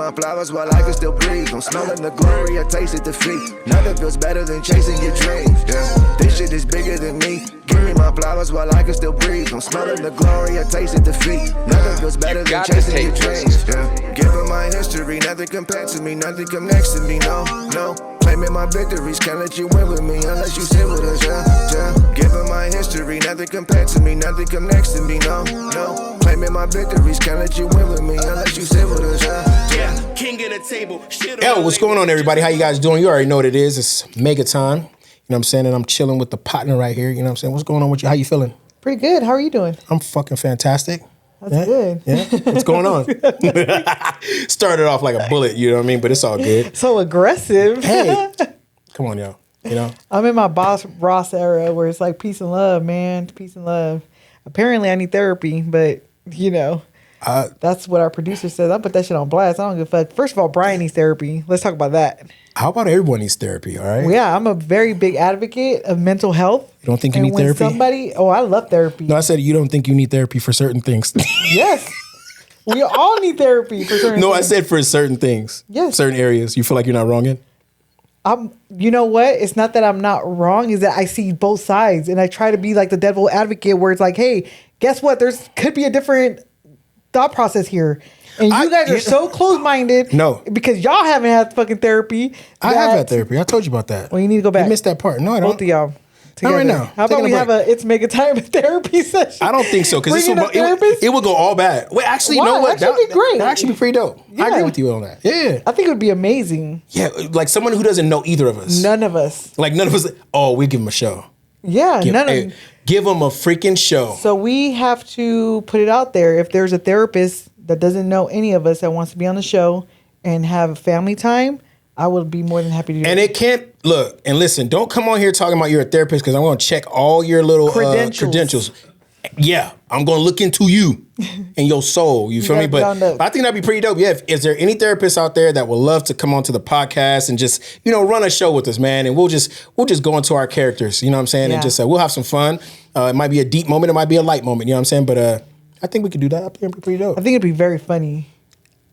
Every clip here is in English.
my flowers while I can still breathe. I'm smelling the glory, I tasted defeat. Nothing feels better than chasing your dreams. Yeah, this shit is bigger than me. Give me my flowers while I can still breathe. I'm smelling the glory, I tasted defeat. Nothing feels better than chasing your dreams. Yeah, given my history, nothing compared to me, nothing come next to me. No, no. Claiming my victories, can't let you win with me unless you sit with us. Yeah. Given my history, nothing compared to me, nothing come next to me. No, no. Claiming my victories, can't let you win with me unless you sit with us. Yeah. King at the table. Yo, what's going on, everybody? How you guys doing? You already know what it is. It's Mega Time. You know what I'm saying? And I'm chilling with the partner right here. You know what I'm saying? What's going on with you? How you feeling? Pretty good. How are you doing? I'm fucking fantastic. That's good. Yeah. What's going on? Started off like a bullet, you know what I mean? But it's all good. So aggressive. Hey, come on, yo. You know? I'm in my Boss Ross era where it's like peace and love, man. Peace and love. Apparently I need therapy, but you know, that's what our producer says. I put that shit on blast. I don't give a fuck. First of all, Brian needs therapy. Let's talk about that. How about everyone needs therapy, all right? Well, yeah, I'm a very big advocate of mental health. You don't think you need therapy? I love therapy. No, I said you don't think you need therapy for certain things. Yes. We all need therapy for certain things. No, I said for certain things. Yes. Certain areas. You feel like you're not wrong in? You know what? It's not that I'm not wrong. Is that I see both sides. And I try to be like the devil advocate where it's like, hey, guess what? There's could be a different thought process here. And you guys are so close-minded. No. Because y'all haven't had fucking therapy. I have had therapy. I told you about that. Well, you need to go back. You missed that part. No, I don't. Both of y'all. Not right now. How about we have a It's Mega Time therapy session? I don't think so. Because it would go all bad. Wait, actually, you Why? know what? That would be great. That'd actually be pretty dope. Yeah. I agree with you on that. Yeah. I think it would be amazing. Yeah, like someone who doesn't know either of us. None of us. Like none of us. Oh, we give them a show. Yeah, give them a freaking show. So we have to put it out there. If there's a therapist that doesn't know any of us that wants to be on the show and have family time, I would be more than happy to do And it can't, look, and listen, don't come on here talking about you're a therapist because I'm going to check all your little credentials. Yeah, I'm going to look into you and your soul. You feel me? But I think that'd be pretty dope. Yeah, is there any therapists out there that would love to come onto the podcast and just, run a show with us, man? And we'll just go into our characters, you know what I'm saying? Yeah. And just we'll have some fun. It might be a deep moment. It might be a light moment, you know what I'm saying? But I think we could do that. I think it'd be pretty dope. I think it'd be very funny.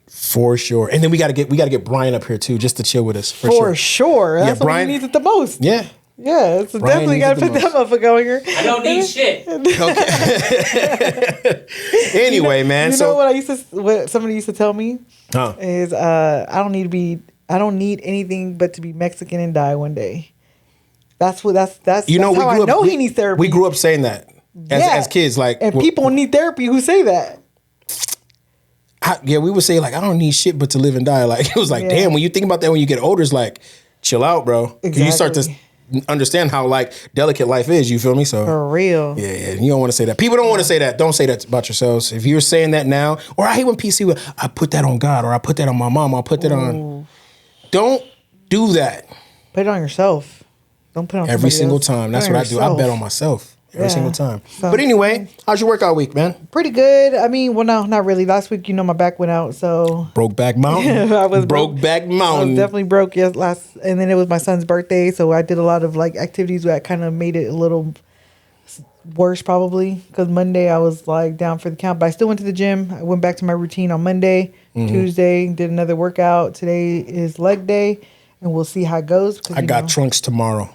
For sure. And then we gotta get Brian up here too, just to chill with us. For sure. That's what Brian needs it the most. Yeah. Yeah. So definitely gotta put that motherfucker on here. I don't need shit. Okay. Anyway, man. You know what somebody used to tell me? Is I don't need anything but to be Mexican and die one day. That's how I know he needs therapy. We grew up saying that as kids, like, and people need therapy who say that. We would say like, I don't need shit but to live and die. Like it was like, damn, when you think about that when you get older, it's like, chill out, bro. Exactly. You start to understand how like delicate life is. You feel me? So for real. Yeah. You don't want to say that. People don't want to say that. Don't say that about yourselves. If you're saying that now, or I hate when PC would, I put that on God, or I put that on my mom, I'll put that on. Don't do that. Put it on yourself. Don't put it on every single time. That's what I do. I bet on myself. Every single time. So, but anyway, how's your workout week, man? Pretty good. I mean, well, no, not really. Last week, my back went out, so Brokeback Mountain. I was Brokeback Mountain. I was definitely broke. Yes, and then it was my son's birthday, so I did a lot of like activities that kind of made it a little worse, probably. Because Monday I was like down for the count, but I still went to the gym. I went back to my routine on Monday, Tuesday, did another workout. Today is leg day, and we'll see how it goes. I got trunks tomorrow.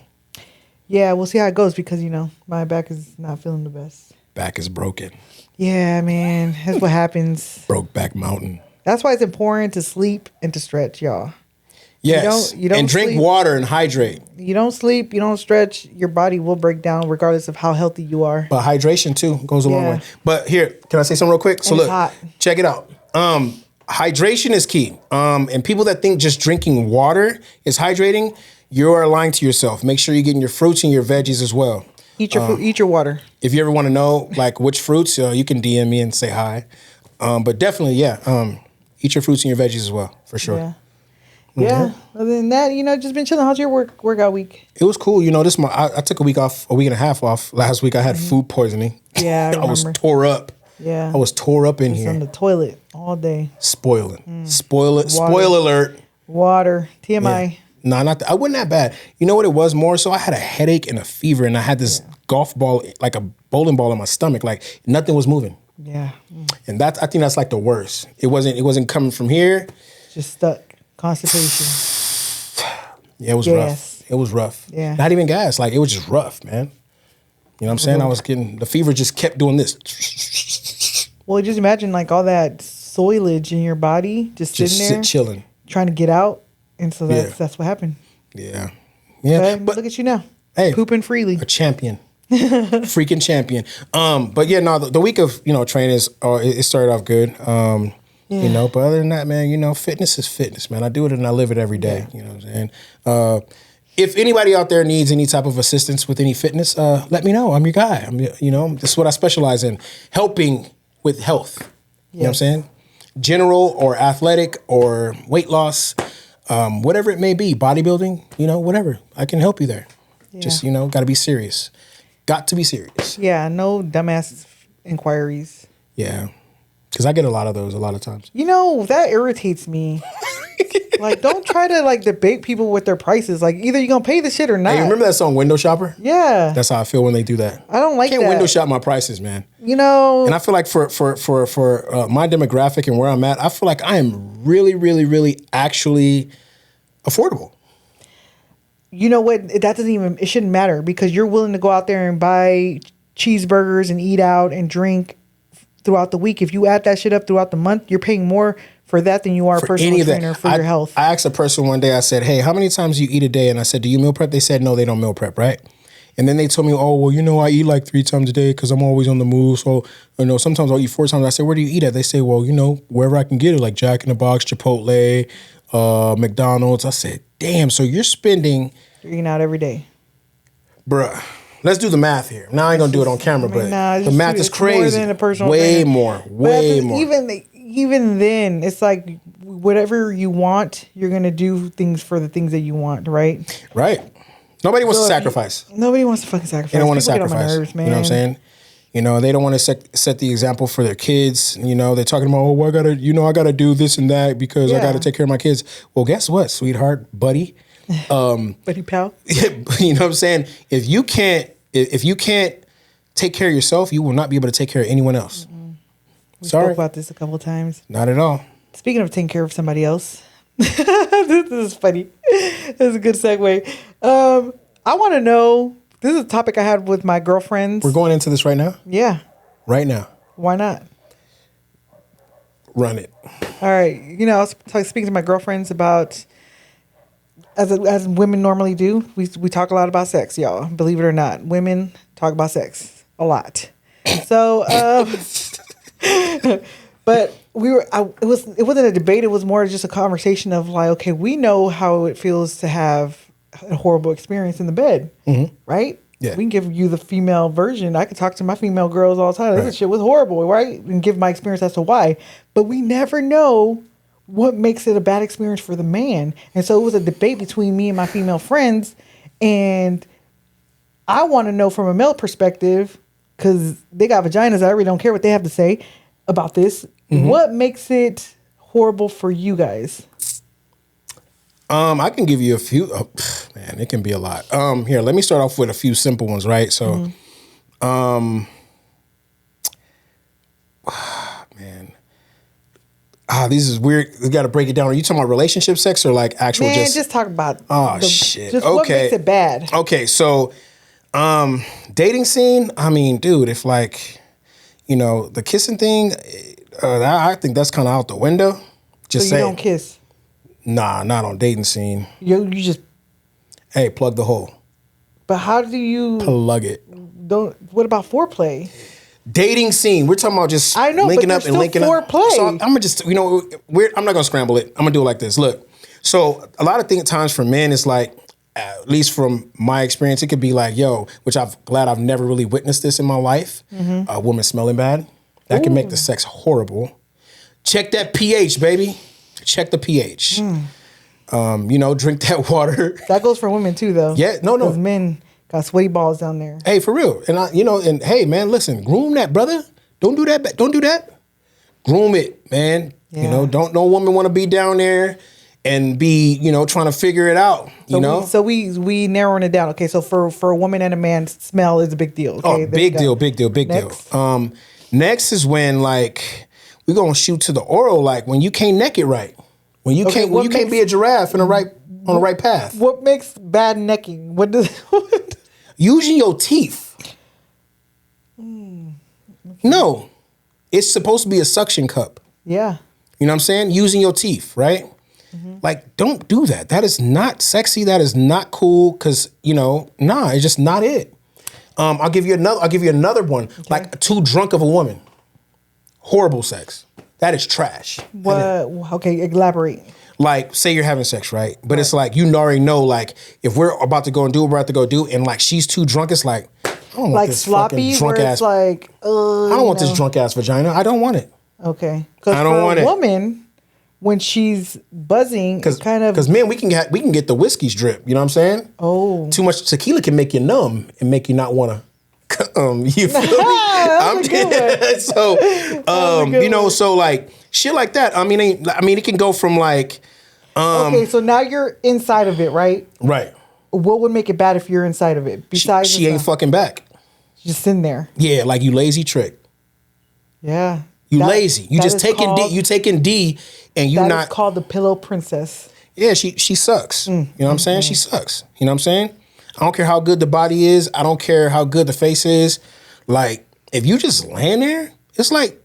Yeah, we'll see how it goes because, my back is not feeling the best. Back is broken. Yeah, man. That's what happens. Brokeback Mountain. That's why it's important to sleep and to stretch, y'all. Yes. You don't and drink water and hydrate. You don't sleep, you don't stretch, your body will break down regardless of how healthy you are. But hydration, too, goes a long way. But here, can I say something real quick? So look, check it out. Hydration is key. And people that think just drinking water is hydrating, you are lying to yourself. Make sure you're getting your fruits and your veggies as well. Eat your fruit, eat your water. If you ever want to know like which fruits, you can DM me and say hi. But definitely, eat your fruits and your veggies as well, for sure. Yeah. Yeah. Other than that, just been chilling. How's your workout week? It was cool. This month I took a week and a half off. Last week I had food poisoning. Yeah, I was tore up. Yeah. I was tore up in here. On the toilet all day. Spoiling. Spoil it. Spoil alert. Water. TMI. Yeah. No, not that. I wasn't that bad. You know what it was more so? I had a headache and a fever, and I had this golf ball, like a bowling ball in my stomach. Like nothing was moving. Yeah. And I think that's like the worst. It wasn't coming from here just stuck. Constipation. Yeah, it was rough. It was rough. Yeah. Not even gas. Like, it was just rough, man. You know what I'm saying? I was getting, the fever just kept doing this. Well, just imagine like all that soilage in your body just sitting there. Chilling. Trying to get out. And so that's what happened. Yeah. Yeah. But look at you now. Hey. Pooping freely. A champion. Freaking champion. But yeah, no, the week of, training it started off good. But other than that, man, fitness is fitness, man. I do it and I live it every day. You know what I'm saying? If anybody out there needs any type of assistance with any fitness, let me know. I'm your guy. This is what I specialize in, helping with health. You know what I'm saying? General or athletic or weight loss, whatever it may be, bodybuilding, whatever. I can help you there. Yeah. Just, got to be serious. Got to be serious. Yeah, no dumbass inquiries. Yeah. Because I get a lot of those a lot of times. That irritates me. Like, don't try to, debate people with their prices. Like, either you're going to pay the shit or not. Hey, remember that song, Window Shopper? Yeah. That's how I feel when they do that. I don't like that. I can't window shop my prices, man. And I feel like for my demographic and where I'm at, I feel like I am really, really, really actually affordable. You know what? It shouldn't matter because you're willing to go out there and buy cheeseburgers and eat out and drink throughout the week. If you add that shit up throughout the month, you're paying more for that than you are a personal trainer for your health. I asked a person one day, I said, hey, how many times do you eat a day? And I said, do you meal prep? They said, no, they don't meal prep, right? And then they told me, oh, well, I eat like 3 times a day because I'm always on the move. So, sometimes I'll eat 4 times. I said, where do you eat at? They say, well, wherever I can get it, like Jack in the Box, Chipotle, McDonald's. I said, damn, so you're eating out every day. Bruh, let's do the math here. Now I ain't going to do it on camera, but the math is crazy. More than a personal way trainer. more. Even then, it's like whatever you want, you're going to do things for the things that you want, right? Right. Nobody wants to sacrifice. Nobody wants to fucking sacrifice. They don't want to sacrifice. Get on my nerves, man. You know what I'm saying? They don't want to set the example for their kids. They're talking about, oh, I gotta do this and that because I gotta take care of my kids. Well, guess what, sweetheart, buddy? Buddy pal. You know what I'm saying? If you can't take care of yourself, you will not be able to take care of anyone else. We spoke about this a couple of times. Not at all. Speaking of taking care of somebody else, this is funny. This is a good segue. I want to know. This is a topic I had with my girlfriends. We're going into this right now? Yeah. Right now. Why not? Run it. All right. I was speaking to my girlfriends about, as women normally do, we talk a lot about sex, y'all. Believe it or not. Women talk about sex a lot. So, but it wasn't a debate. It was more just a conversation of like, okay, we know how it feels to have a horrible experience in the bed, right? Yeah. We can give you the female version. I can talk to my female girls all the time. This shit was horrible, right? And give my experience as to why. But we never know what makes it a bad experience for the man. And so it was a debate between me and my female friends. And I want to know from a male perspective, because they got vaginas. I really don't care what they have to say about this. What makes it horrible for you guys? I can give you a few. Man, it can be a lot. Here, let me start off with a few simple ones, right? So, this is weird. We got to break it down. Are you talking about relationship sex or like actual? Man, just talk about. Shit. Just okay. What makes it bad? Okay, so, dating scene. I mean, dude, if like, the kissing thing, I think that's kind of out the window. Just so you don't kiss. Nah, not on dating scene. You just. Hey, plug the hole. But how do you plug it? What about foreplay? Dating scene. We're talking about just linking up and linking foreplay. up. So I'm gonna just, I'm not gonna scramble it. I'm gonna do it like this. Look, so a lot of times for men, it's like, at least from my experience, it could be like, which I'm glad I've never really witnessed this in my life. A woman smelling bad. That can make the sex horrible. Check that pH, baby. Check the pH. Drink that water. That goes for women too, though. Yeah, no. Because men got sweaty balls down there. Hey, for real. And and hey, man, listen, groom that, brother. Don't do that. Don't do that. Groom it, man. Yeah. Don't no woman want to be down there and be, trying to figure it out. So we narrowing it down. Okay, so for a woman and a man, smell is a big deal. Okay? Oh, big deal. Next is when like we're gonna shoot to the oral, like when you can't neck it right. When you can't be a giraffe on the right path. What makes bad necking? What does using your teeth? No, it's supposed to be a suction cup. Yeah. You know what I'm saying? Using your teeth, right? Like, don't do that. That is not sexy. That is not cool. Cause it's just not it. I'll give you another one. Okay. Like too drunk of a woman. Horrible sex. That is trash. What? Okay, elaborate. Like, say you're having sex, right? But it's like you already know, like, if we're about to go and do what we're about to go do, and like she's too drunk, it's like, I don't want like this sloppy, drunk where ass. It's like, I don't want this drunk ass vagina. I don't want it. Okay, I don't want it. Woman, when she's buzzing, because men, we can get the whiskey drip. You know what I'm saying? Oh, too much tequila can make you numb and make you not want to. You feel me? I'm dead. So, so like shit like that. I mean, it can go from like. Okay, so now you're inside of it, right? Right. What would make it bad if you're inside of it? Besides, she ain't fucking back. Just in there. Yeah, like you lazy trick. Yeah. You lazy. You just taking D. You taking D, and you not. That is called the pillow princess. Yeah, she sucks. You know what I'm saying? She sucks. You know what I'm saying? I don't care how good the body is. I don't care how good the face is. Like, if you just laying there, it's like,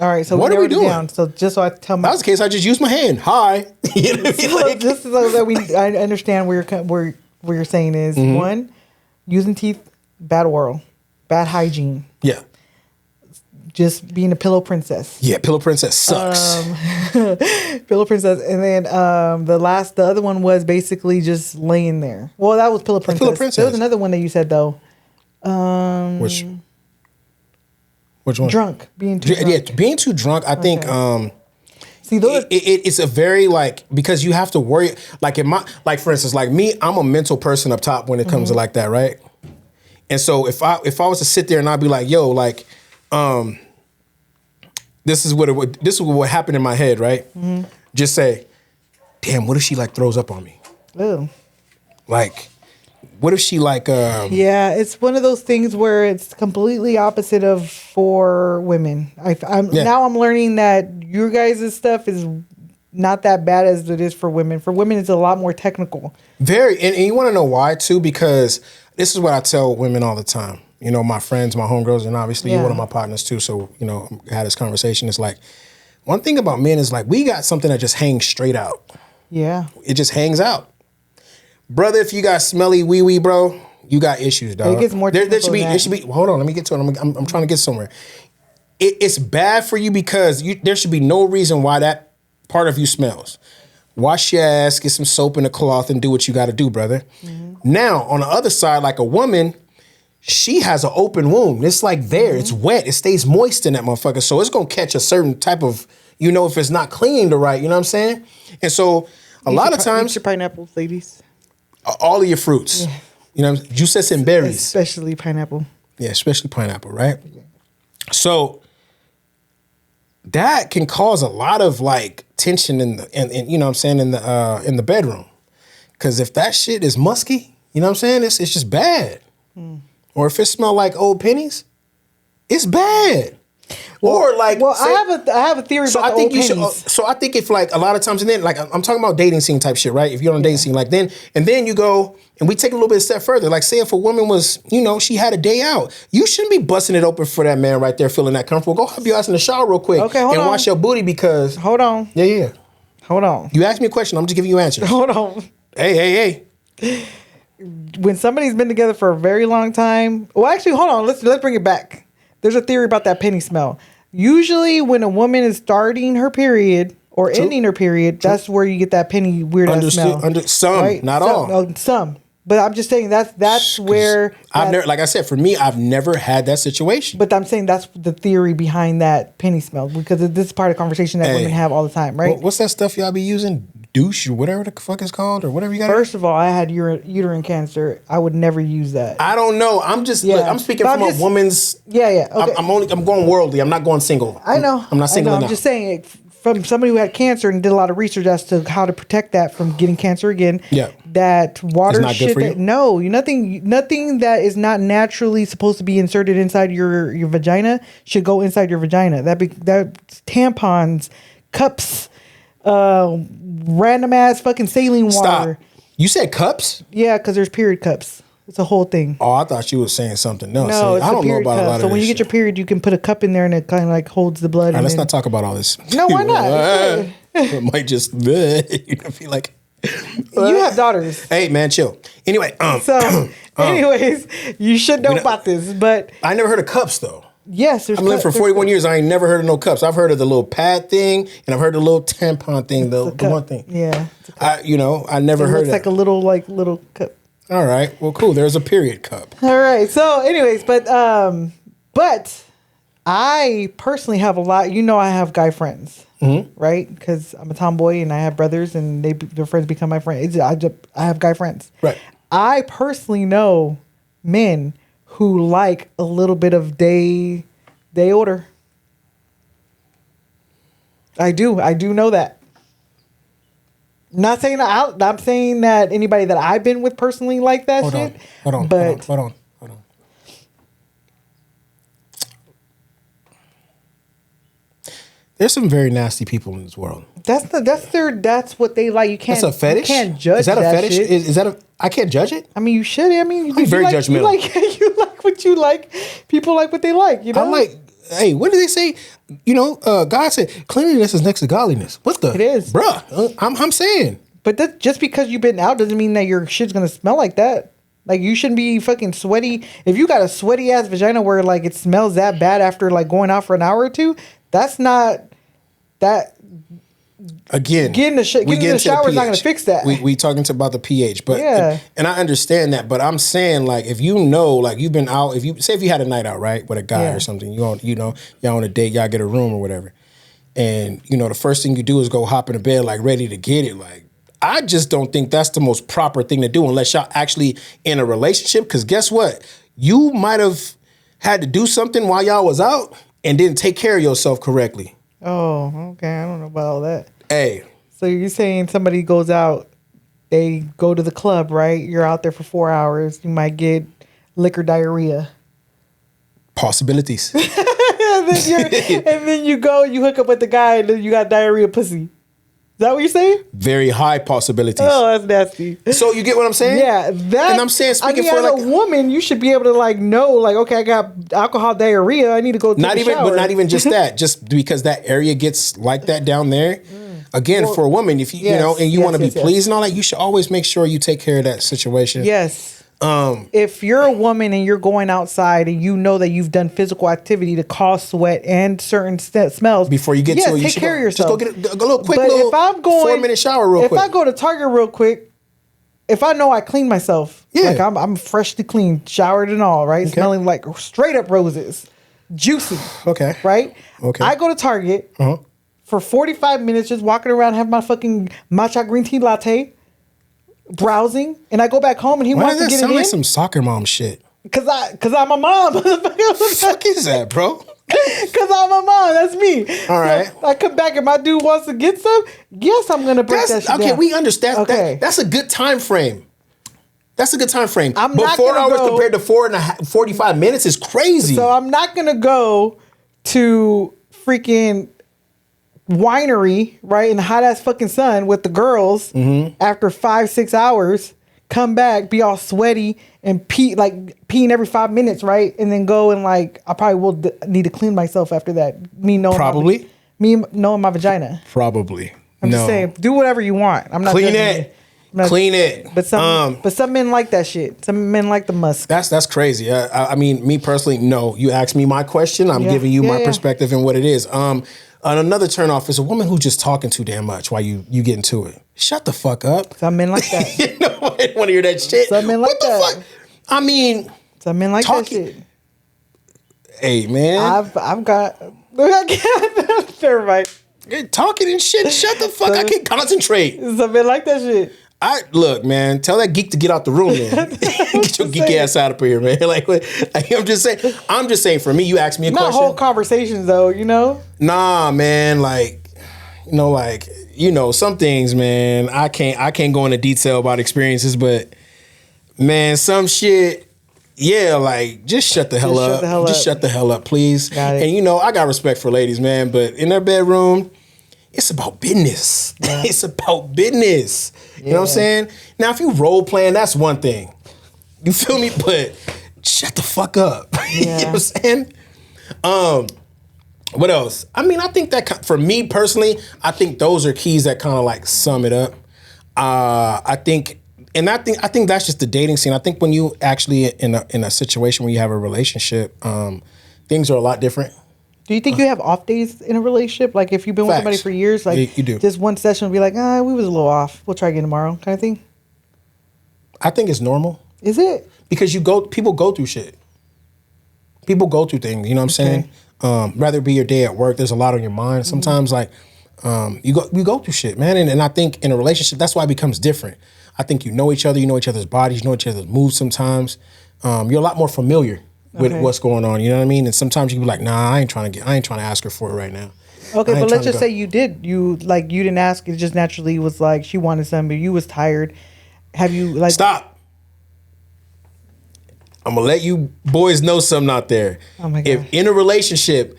all right. So what are we doing? Down. So just so I tell my. That was the case. I just used my hand. Hi. You know what I mean? Like, just so that I understand where you're saying is one, using teeth, bad oral, bad hygiene. Yeah. Just being a pillow princess. Yeah, pillow princess sucks. Pillow princess, and then the other one was basically just laying there. Well, that was pillow princess. Pillow princess. There was another one that you said though. Which one? Drunk. Being too drunk. Yeah, being too drunk. I think. See, those it's a very because you have to worry. Like for instance, like me, I'm a mental person up top when it comes to like that, right? And so if I was to sit there and I'd be like, yo, like. This is what happened in my head, right? Just say, damn, what if she like throws up on me? Ew. Like, what if she like? Yeah, it's one of those things where it's completely opposite of for women. Now I'm learning that your guys' stuff is not that bad as it is for women. For women, it's a lot more technical. Very, and you want to know why too? Because this is what I tell women all the time. You know, my friends, my homegirls, and obviously you're one of my partners too. So, I had this conversation. It's like, one thing about men is like, we got something that just hangs straight out. Yeah. It just hangs out. Brother, if you got smelly wee-wee, bro, you got issues, dog. It gets more there should be, well, hold on, let me get to it. I'm trying to get somewhere. It's bad for you because there should be no reason why that part of you smells. Wash your ass, get some soap and a cloth, and do what you got to do, brother. Now, on the other side, like a woman, she has an open wound. It's like there. It's wet. It stays moist in that motherfucker. So it's going to catch a certain type of, if it's not cleaned right. You know what I'm saying? And so a lot of times. Eat your pineapples, ladies. All of your fruits. Yeah. You know, juices and berries. Especially pineapple. Yeah, especially pineapple, right? So that can cause a lot of like tension in you know what I'm saying, in the bedroom. Because if that shit is musky, you know what I'm saying? It's just bad. Or if it smell like old pennies, it's bad. Or like, I have a theory about the old pennies. So I think if like a lot of times, and then like I'm talking about dating scene type shit, right? If you're on a dating scene, like then you go and we take a little bit of step further. Like say if a woman was, she had a day out, you shouldn't be busting it open for that man right there, feeling that comfortable. Go help your ass in the shower real quick, wash your booty because. Hold on. Yeah. Hold on. You asked me a question. I'm just giving you answers. Hold on. Hey. When somebody's been together for a very long time, well, actually, hold on. Let's bring it back. There's a theory about that penny smell. Usually, when a woman is starting her period or ending her period, that's where you get that penny weird ass smell. Some, right? Not all. Some. But I'm just saying that's where I've never, like I said, for me, I've never had that situation. But I'm saying that's the theory behind that penny smell because this is part of the conversation that women have all the time, right? What's that stuff y'all be using? Douche or whatever the fuck it's called or whatever you got. First of all, I had uterine cancer. I would never use that. I don't know. I'm just look, I'm speaking from a woman's. Yeah. Okay. I'm going worldly. I'm not going single. I know. I'm not single enough. I'm just saying from somebody who had cancer and did a lot of research as to how to protect that from getting cancer again. Yeah. That water not shit. Good for you? Nothing that is not naturally supposed to be inserted inside your vagina should go inside your vagina. That tampons, cups. random ass fucking saline water. Stop. You said cups? Yeah, because there's period cups. It's a whole thing. Oh, I thought you were saying something else. No, it's I don't know about cup. a lot of So when you this get your period, you can put a cup in there and it kind of like holds the blood. All right, let's not talk about all this. No, why not? It might just feel like you have daughters. Hey man, chill. Anyway, anyways, you should know about this, but I never heard of cups though. Yes, I've lived for 41 years. I ain't never heard of no cups. I've heard of the little pad thing, and I've heard of the little tampon thing. The one thing. Yeah. I never heard. It looks like a little cup. All right. Well, cool. There's a period cup. All right. So, anyways, but I personally have a lot. I have guy friends, right? Because I'm a tomboy and I have brothers, and their friends become my friends. I have guy friends. Right. I personally know men who like a little bit of day odor. I do know that. Not saying that I'm saying that anybody that I've been with personally like that shit. Hold on. There's some very nasty people in this world. That's what they like. You can't. That's a fetish. You can't judge. Is that a fetish? Shit. Is that a? I can't judge it. I mean, you should. I mean, I'm very judgmental. You like what you like. People like what they like. I'm like, hey, what do they say? God said cleanliness is next to godliness. What the? It is, bruh. I'm saying. But just because you've been out doesn't mean that your shit's gonna smell like that. Like, you shouldn't be fucking sweaty. If you got a sweaty ass vagina where like it smells that bad after like going out for an hour or two, that's not that. Again, getting in the shower is not going to fix that. We talking about the pH, but yeah. And I understand that, but I'm saying like if like you've been out, if you had a night out, right, with a guy or something, y'all on a date, y'all get a room or whatever, and the first thing you do is go hop in the bed like ready to get it. Like, I just don't think that's the most proper thing to do unless y'all actually in a relationship. Because guess what, you might have had to do something while y'all was out and didn't take care of yourself correctly. Oh, okay. I don't know about all that. Hey. So you're saying somebody goes out, they go to the club, right? You're out there for 4 hours. You might get liquor diarrhea. Possibilities. and then you go, you hook up with the guy, and then you got diarrhea pussy. Is that what you're saying? Very high possibilities. Oh, that's nasty. So you get what I'm saying? Yeah, and I'm saying, speaking for like a woman, you should be able to like know, like, okay, I got alcohol diarrhea. I need to go. But not even just that. Just because that area gets like that down there. Again, for a woman, if you and you want to be pleased and all that, you should always make sure you take care of that situation. Yes. If you're a woman and you're going outside and you know that you've done physical activity to cause sweat and certain smells before you get to it, you take care of yourself. Just go get a little quick, if I'm going 4-minute shower real quick. If I go to Target real quick, if I know I clean myself, like I'm freshly clean, showered and all, right, smelling like straight up roses, juicy, right. I go to Target for 45 minutes, just walking around, have my fucking matcha green tea latte. Browsing, and I go back home and he wants to get it in. Sound like some soccer mom shit. Cause I'm a mom. What the fuck is that, bro? Cause I'm a mom. That's me. All right. So I come back and my dude wants to get some. Yes, I'm gonna break that shit down. We understand. Okay. That's a good time frame. That's a good time frame. But 4 hours compared to 45 minutes is crazy. So I'm not gonna go to freaking winery, right, in the hot ass fucking sun with the girls after 5-6 hours, come back, be all sweaty and peeing every 5 minutes, right, and then go and like I probably will need to clean myself after that. Me knowing my vagina. Probably. I'm just saying, do whatever you want. I'm not clean it. Clean it. But some men like that shit. Some men like the musk. That's crazy. I mean, me personally, no. You asked me my question. I'm giving you my perspective and what it is. Another turnoff is a woman who's just talking too damn much while you get into it. Shut the fuck up. Some men like that. You know, I didn't want to hear that shit. Some men like that. What the fuck? I mean, some men like that shit. Hey, man. I've got. Never mind. You're talking and shit. Shut the fuck. I can't concentrate. Some men like that shit. Look, man. Tell that geek to get out the room, man. Get your geek ass out of here, man. I'm just saying. For me, you asked me a question. Not whole conversations, though. Nah, man. Some things, man. I can't go into detail about experiences, but man, some shit. Yeah, like just shut the hell up. Just shut the hell up, please. Got it. And I got respect for ladies, man. But in their bedroom, it's about business. Yeah. It's about business. Yeah. You know what I'm saying? Now, if you role playing, that's one thing. You feel me? But shut the fuck up. Yeah. You know what I'm saying? What else? I mean, I think that for me personally, I think those are keys that kind of like sum it up. I think that's just the dating scene. I think when you actually in a situation where you have a relationship, things are a lot different. Do you think you have off days in a relationship? Like if you've been with somebody for years, like you do. Just one session will be like, we was a little off. We'll try again tomorrow, kind of thing. I think it's normal. Is it? Because people go through shit. People go through things. You know what I'm saying? Rather be your day at work, there's a lot on your mind. Sometimes you go through shit, man. And I think in a relationship, that's why it becomes different. I think you know each other, you know each other's bodies, you know each other's moves sometimes. You're a lot more familiar with what's going on, you know what I mean? And sometimes you be like, nah, I ain't trying to ask her for it right now. Okay, but let's just say you didn't ask, it just naturally was like she wanted something, you was tired. Have you like Stop. I'm gonna let you boys know something out there. Oh my God. If in a relationship,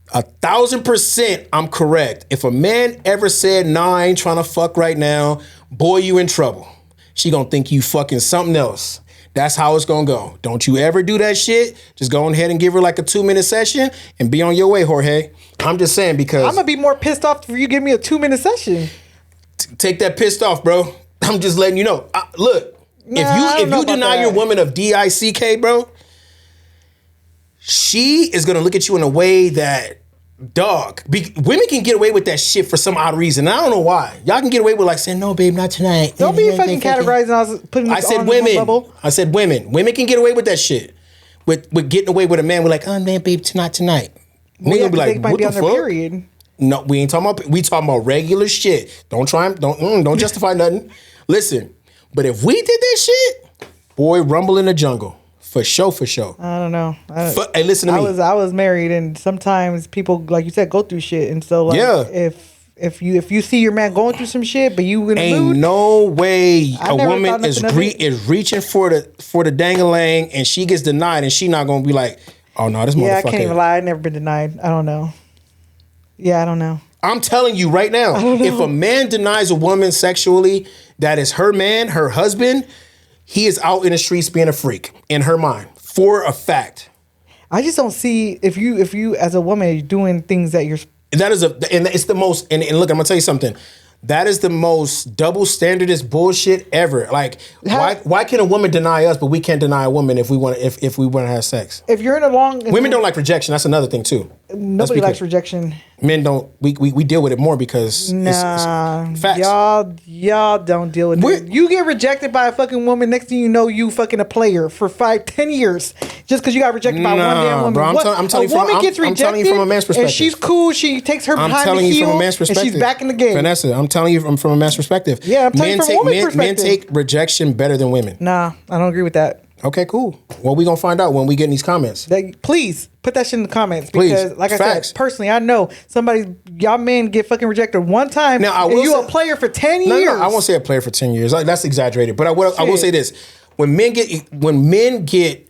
1,000% I'm correct. If a man ever said, nah, I ain't trying to fuck right now, boy, you in trouble. She gonna think you fucking something else. That's how it's gonna go. Don't you ever do that shit. Just go ahead and give her like a 2-minute session and be on your way, Jorge. I'm just saying because I'm gonna be more pissed off if you give me a 2-minute session. Take that pissed off, bro. I'm just letting you know. Look, if you deny your woman of DICK, bro, she is gonna look at you in a way that, dog, women can get away with that shit for some odd reason. And I don't know why. Y'all can get away with like saying, no, babe, not tonight. Don't be fucking categorizing. I was putting this on women. bubble. I said women. Women can get away with that shit. With getting away with a man. We're like, oh man, babe, tonight. Well, Nigga be like, they might what be the on their fuck? period. No, we ain't talking about. We talking about regular shit. Don't justify nothing. Listen, but if we did that shit, boy, rumble in the jungle. For sure. I don't know. Hey, listen to me. I was married, and sometimes people, like you said, go through shit, and so like, if you see your man going through some shit, but you in a mood, ain't no way a woman is reaching for the dang-a-lang, and she gets denied, and she not gonna be like, oh no, this motherfucker. Yeah, I can't even lie. I've never been denied. I don't know. Yeah, I don't know. I'm telling you right now, if a man denies a woman sexually, that is her man, her husband. He is out in the streets being a freak in her mind, for a fact. I just don't see if you as a woman are doing things that you're. And it's the most. And look, I'm gonna tell you something. That is the most double standardist bullshit ever. Like, why can a woman deny us, but we can't deny a woman if we want to have sex? If you're in a women don't like rejection. That's another thing too. Nobody likes rejection. Men don't. We deal with it more because it's facts. Y'all don't deal with it. You get rejected by a fucking woman. Next thing you know, you fucking a player for 5-10 years just because you got rejected by one damn woman. Bro, I'm telling you from a man's perspective. And she's cool. She takes her behind the heel. I'm telling you from a man's perspective. And she's back in the game. Vanessa, I'm telling you from a man's perspective. Yeah, I'm telling you from a woman's perspective. Men take rejection better than women. Nah, I don't agree with that. Okay, cool. Well, we gonna find out when we get in these comments. Please put that shit in the comments because, like I said, personally, I know y'all men get fucking rejected one time. Now, you a player for 10 years. No, I won't say a player for 10 years. That's exaggerated. But I will say this: when men get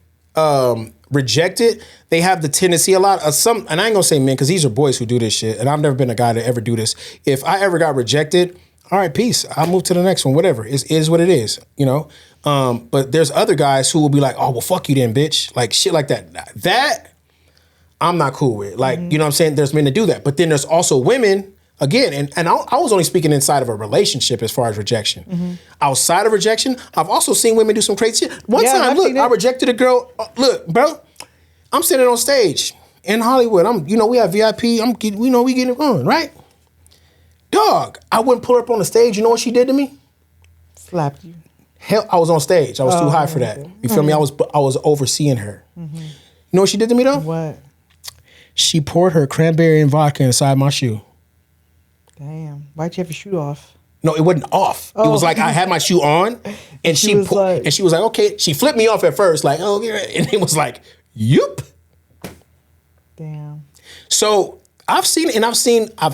rejected, they have the tendency a lot of some. And I ain't gonna say men because these are boys who do this shit. And I've never been a guy to ever do this. If I ever got rejected, all right, peace. I'll move to the next one. Whatever. It is what it is. You know. But there's other guys who will be like, oh, well, fuck you then, bitch. Like shit like that. That I'm not cool with. Like, you know what I'm saying? There's men that do that. But then there's also women, again, and I was only speaking inside of a relationship as far as rejection. Outside of rejection, I've also seen women do some crazy shit. One time, look, I rejected a girl. Look, bro, I'm sitting on stage in Hollywood. We have VIP. we getting it on, right? Dog, I wouldn't pull her up on the stage. You know what she did to me? Slapped you. Hell, I was on stage. I was too high for that. You feel me? I was overseeing her. You know what she did to me though? What? She poured her cranberry and vodka inside my shoe. Damn. Why'd you have your shoe off? No, it wasn't off. It was like I had my shoe on, and she was like, okay. She flipped me off at first, like, oh, yeah. And it was like, yup. Damn. So I've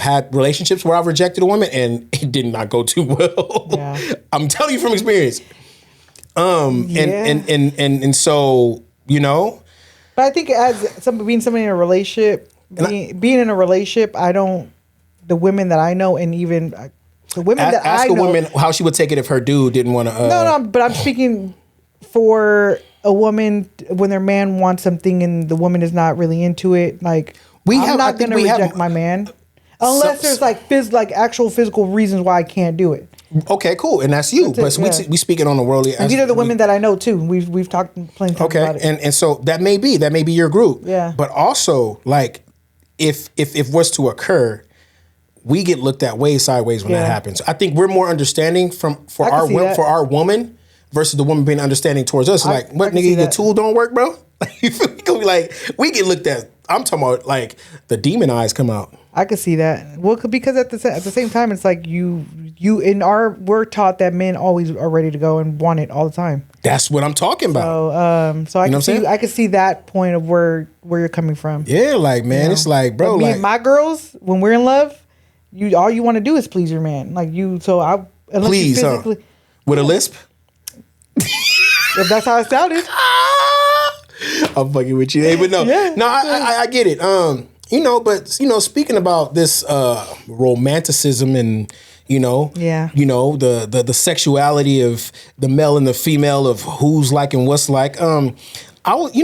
had relationships where I've rejected a woman and it did not go too well. Yeah. I'm telling you from experience. And so, you know. But I think as being somebody in a relationship, being in a relationship, I don't the women that I know, and even the women that I know. Ask a woman how she would take it if her dude didn't want to. No, but I'm speaking for a woman when their man wants something and the woman is not really into it. Like, I'm not going to reject my man unless there's like actual physical reasons why I can't do it. Okay, cool, and that's you. But we speaking on the worldly. And these are the women that I know too. We've talked plenty of times about it. And so that may be your group. Yeah. But also, like, if what's to occur, we get looked at way sideways when that happens. I think we're more understanding for our woman versus the woman being understanding towards us. Like, what nigga, your tool don't work, bro? You feel me? Be like, we get looked at. I'm talking about like the demon eyes come out. I could see that. Well, because at the same time, it's like we're taught that men always are ready to go and want it all the time. That's what I'm talking about. So I can see that point of where you're coming from. Yeah, like, man, it's like, bro, me and my girls, when we're in love, all you want to do is please your man. Like you, please, with a lisp. If that's how it sounded. I'm fucking with you. Hey, but no, I get it. But speaking about this romanticism and the sexuality of the male and the female of who's like and what's like. I've always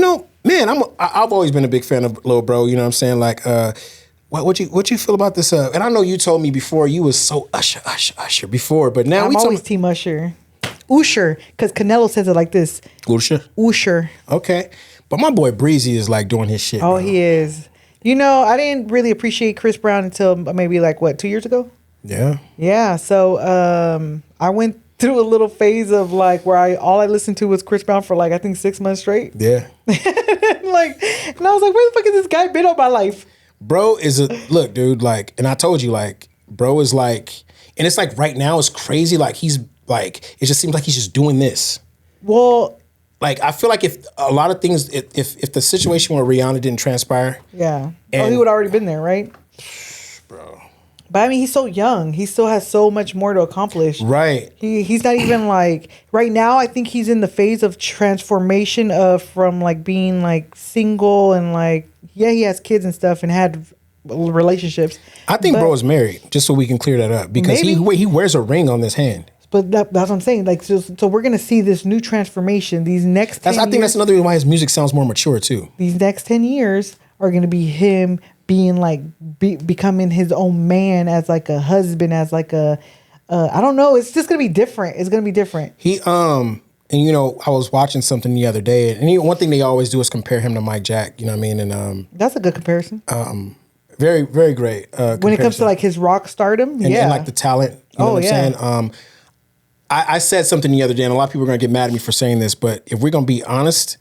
been a big fan of Lil Bro. You know what I'm saying? Like, what you feel about this? And I know you told me before you was so Usher before, but now I'm always Team Usher. Usher, because Canelo says it like this. Usher. Okay. But my boy Breezy is like doing his shit. Oh, bro. He is. I didn't really appreciate Chris Brown until maybe 2 years ago? Yeah. Yeah. So I went through a little phase of where all I listened to was Chris Brown for I think 6 months straight. Yeah. And I was like, where the fuck has this guy been all my life? Bro is look, dude, and I told you, bro is and it's right now it's crazy. He's it just seems like he's just doing this. Well, I feel like if a lot of things, if the situation where Rihanna didn't transpire. Yeah. He would have already been there, right? Bro. But I mean, he's so young. He still has so much more to accomplish. Right. He's not even right now, I think he's in the phase of transformation from being single and he has kids and stuff and had relationships. I think bro is married, just so we can clear that up. Because he wears a ring on this hand. But that's what I'm saying. So we're gonna see this new transformation. These next 10 I think that's another reason why his music sounds more mature too. These next 10 years are gonna be him being becoming his own man as a husband, as I don't know. It's just gonna be different. It's gonna be different. He and I was watching something the other day, and one thing they always do is compare him to Mike Jack. You know what I mean? And that's a good comparison. Very, very great. When it comes to his rock stardom, and the talent. You know what I'm saying? I said something the other day, and a lot of people are going to get mad at me for saying this, but if we're going to be honest,